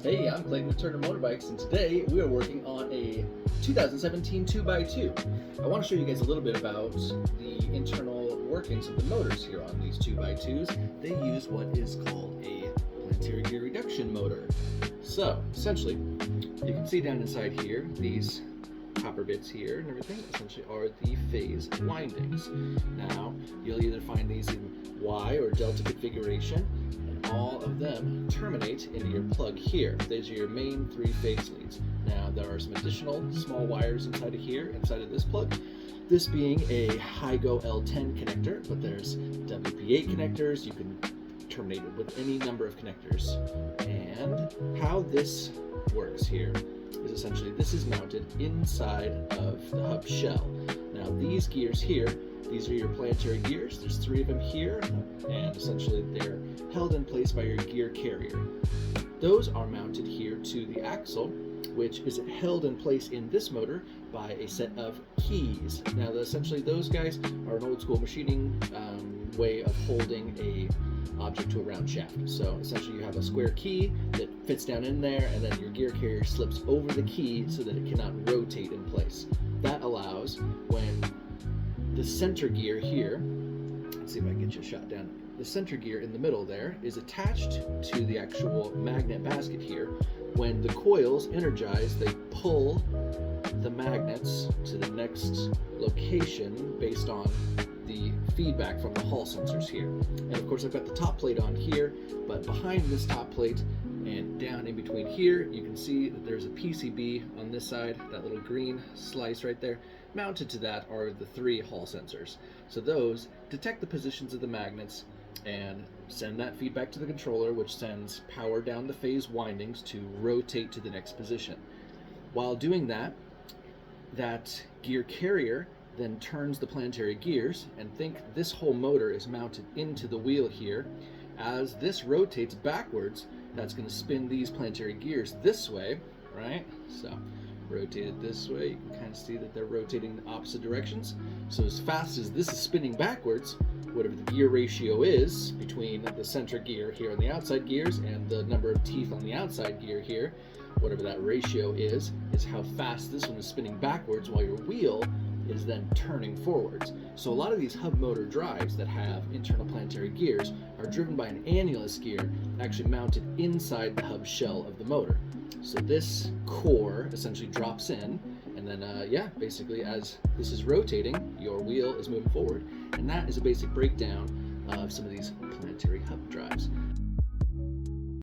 Hey, I'm Clayton with Turner Motorbikes, and today we are working on a 2017 2x2. I want to show you guys a little bit about the internal workings of the motors here on these 2x2s. They use what is called a planetary gear reduction motor. So, essentially, you can see down inside here, these copper bits here and everything essentially are the phase windings. Now, you'll either find these in Y or delta configuration, and all of them terminate into your plug here. These are your main three phase leads. Now, there are some additional small wires inside of here, inside of this plug. This being a HYGO L10 connector, but there's WP8 connectors. You can terminate it with any number of connectors. And how this works here is essentially this is mounted inside of the hub shell. Now these gears here, these are your planetary gears. There's three of them here, and essentially they're held in place by your gear carrier. Those are mounted here to the axle, which is held in place in this motor by a set of keys. Now essentially those guys are an old school machining way of holding a object to a round shaft. So essentially you have a square key that fits down in there, and then your gear carrier slips over the key so that it cannot rotate in place. That allows when the center gear here, let's see if I can get you a shot down. The center gear in the middle there is attached to the actual magnet basket here. When the coils energize, they pull the magnets to the next location based on the feedback from the Hall sensors here. And of course I've got the top plate on here, but behind this top plate and down in between here, you can see that there's a PCB on this side, that little green slice right there. Mounted to that are the three Hall sensors. So those detect the positions of the magnets and send that feedback to the controller, which sends power down the phase windings to rotate to the next position. While doing that, that gear carrier then turns the planetary gears, and think this whole motor is mounted into the wheel here. As this rotates backwards, that's going to spin these planetary gears this way, right? So rotate it this way, you can kind of see that they're rotating in opposite directions. So as fast as this is spinning backwards, whatever the gear ratio is between the center gear here on the outside gears and the number of teeth on the outside gear here, whatever that ratio is how fast this one is spinning backwards while your wheel is then turning forwards. So a lot of these hub motor drives that have internal planetary gears are driven by an annulus gear actually mounted inside the hub shell of the motor. So this core essentially drops in, and then basically as this is rotating, your wheel is moving forward. And that is a basic breakdown of some of these planetary hub drives.